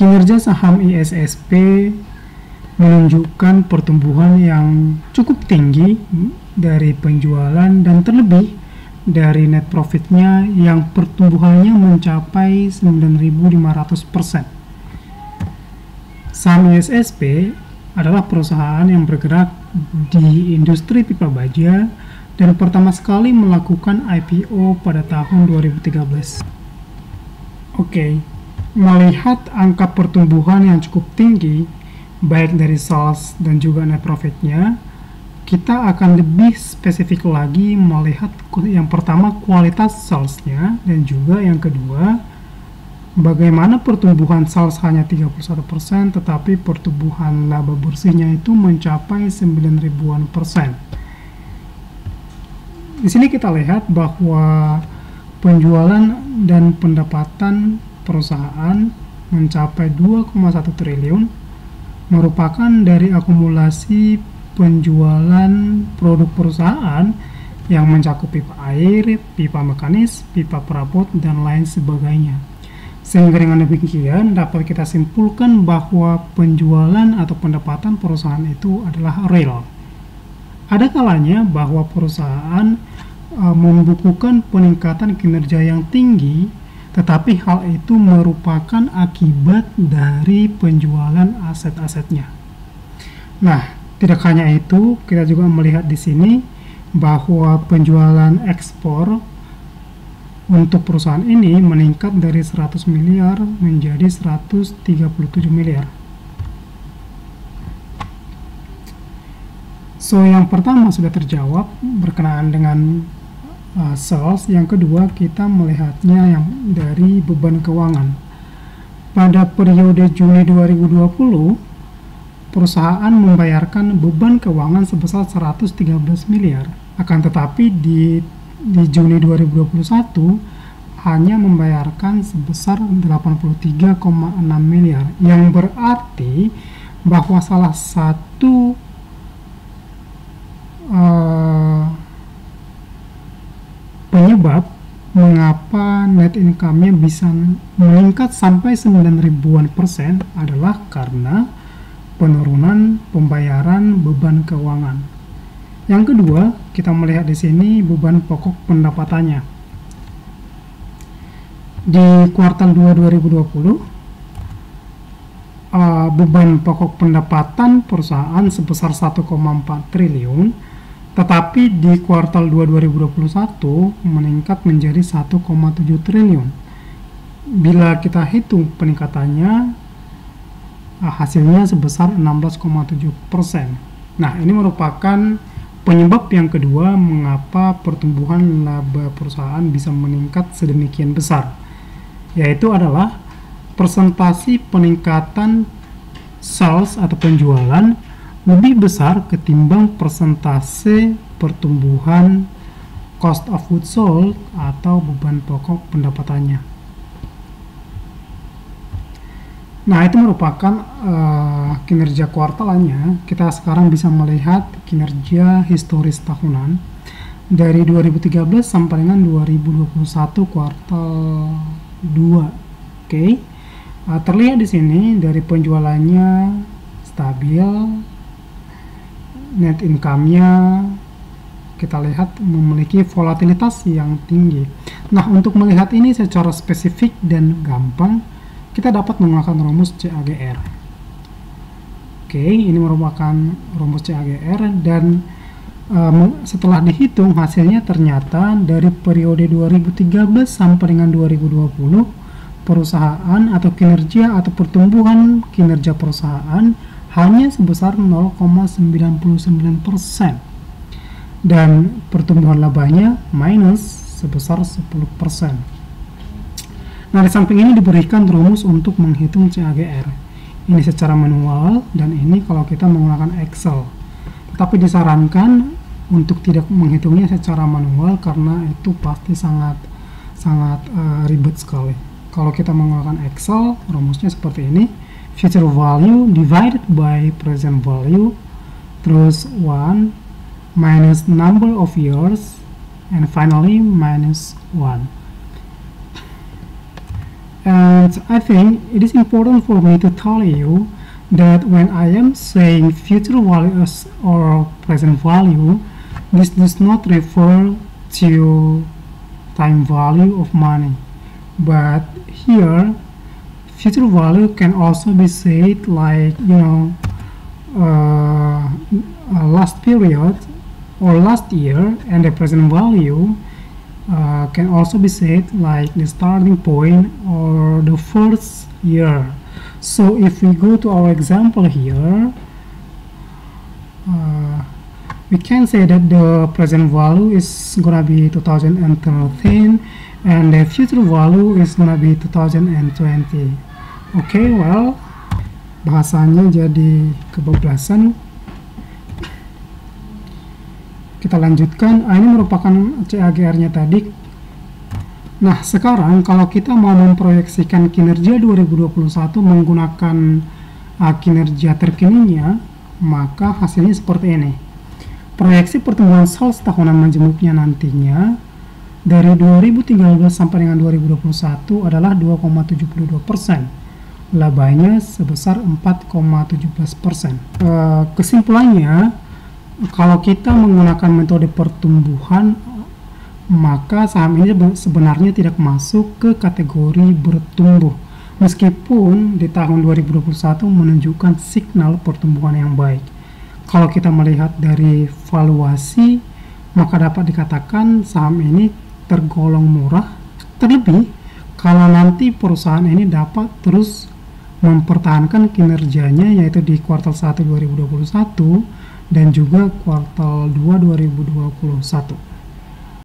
Kinerja saham ISSP menunjukkan pertumbuhan yang cukup tinggi dari penjualan dan terlebih dari net profitnya yang pertumbuhannya mencapai 9.500%. Saham ISSP adalah perusahaan yang bergerak di industri pipa baja dan pertama sekali melakukan IPO pada tahun 2013. Oke, melihat angka pertumbuhan yang cukup tinggi, baik dari sales dan juga net profitnya, kita akan lebih spesifik lagi melihat yang pertama kualitas salesnya dan juga yang kedua bagaimana pertumbuhan sales hanya 31% tetapi pertumbuhan laba bersihnya itu mencapai 9.000-an%. Di sini kita lihat bahwa penjualan dan pendapatan perusahaan mencapai 2,1 triliun merupakan dari akumulasi penjualan produk perusahaan yang mencakup pipa air, pipa mekanis, pipa perabot, dan lain sebagainya. Sehingga dengan demikian dapat kita simpulkan bahwa penjualan atau pendapatan perusahaan itu adalah real. Ada kalanya bahwa perusahaan membukukan peningkatan kinerja yang tinggi, tetapi hal itu merupakan akibat dari penjualan aset-asetnya. Nah, tidak hanya itu, kita juga melihat di sini bahwa penjualan ekspor untuk perusahaan ini meningkat dari 100 miliar menjadi 137 miliar. So, yang pertama sudah terjawab berkenaan dengan sales. Yang kedua, kita melihatnya yang dari beban keuangan. Pada periode Juni 2020, perusahaan membayarkan beban keuangan sebesar 113 miliar. Akan tetapi di Juni 2021 hanya membayarkan sebesar 83,6 miliar, yang berarti bahwa salah satu penyebab mengapa net income-nya bisa meningkat sampai 9.000-an% adalah karena penurunan pembayaran beban keuangan. Yang kedua, kita melihat di sini beban pokok pendapatannya. Di kuartal 2 2020, beban pokok pendapatan perusahaan sebesar 1,4 triliun, tetapi di kuartal 2 2021 meningkat menjadi 1,7 triliun. Bila kita hitung peningkatannya, hasilnya sebesar 16,7%. Nah, ini merupakan penyebab yang kedua mengapa pertumbuhan laba perusahaan bisa meningkat sedemikian besar, yaitu adalah persentase peningkatan sales atau penjualan lebih besar ketimbang persentase pertumbuhan cost of goods sold atau beban pokok pendapatannya. Nah, itu merupakan kinerja kuartalannya. Kita sekarang bisa melihat kinerja historis tahunan dari 2013 sampai dengan 2021 kuartal 2. Oke. Terlihat di sini dari penjualannya stabil, net income-nya kita lihat memiliki volatilitas yang tinggi. Nah, untuk melihat ini secara spesifik dan gampang, kita dapat menggunakan rumus CAGR. Oke, ini merupakan rumus CAGR dan setelah dihitung hasilnya ternyata dari periode 2013 sampai dengan 2020 perusahaan atau kinerja atau pertumbuhan kinerja perusahaan hanya sebesar 0,99% dan pertumbuhan labanya minus sebesar 10%. Nah, di samping ini diberikan rumus untuk menghitung CAGR. Ini secara manual dan ini kalau kita menggunakan Excel. Tapi disarankan untuk tidak menghitungnya secara manual karena itu pasti sangat ribet sekali. Kalau kita menggunakan Excel, rumusnya seperti ini. Future value divided by present value, terus 1 minus number of years, and finally minus 1. And I think it is important for me to tell you that when I am saying future value or present value, this does not refer to time value of money, but here future value can also be said like, last period or last year, and the present value can also be said like the starting point or the first year. So if we go to our example here, we can say that the present value is gonna be 2013 and the future value is gonna be 2020. Okay, well, bahasanya jadi kebablasan. Kita lanjutkan. Ini merupakan CAGR-nya tadi. Nah, sekarang kalau kita mau memproyeksikan kinerja 2021 menggunakan kinerja terkininya, maka hasilnya seperti ini. Proyeksi pertumbuhan sales tahunan majemuknya nantinya dari 2013 sampai dengan 2021 adalah 2,72%. Labanya sebesar 4,17%. Kesimpulannya, kalau kita menggunakan metode pertumbuhan, maka saham ini sebenarnya tidak masuk ke kategori bertumbuh, meskipun di tahun 2021 menunjukkan signal pertumbuhan yang baik. Kalau kita melihat dari valuasi, maka dapat dikatakan saham ini tergolong murah, terlebih kalau nanti perusahaan ini dapat terus mempertahankan kinerjanya, yaitu di kuartal 1 2021 dan juga kuartal 2 2021.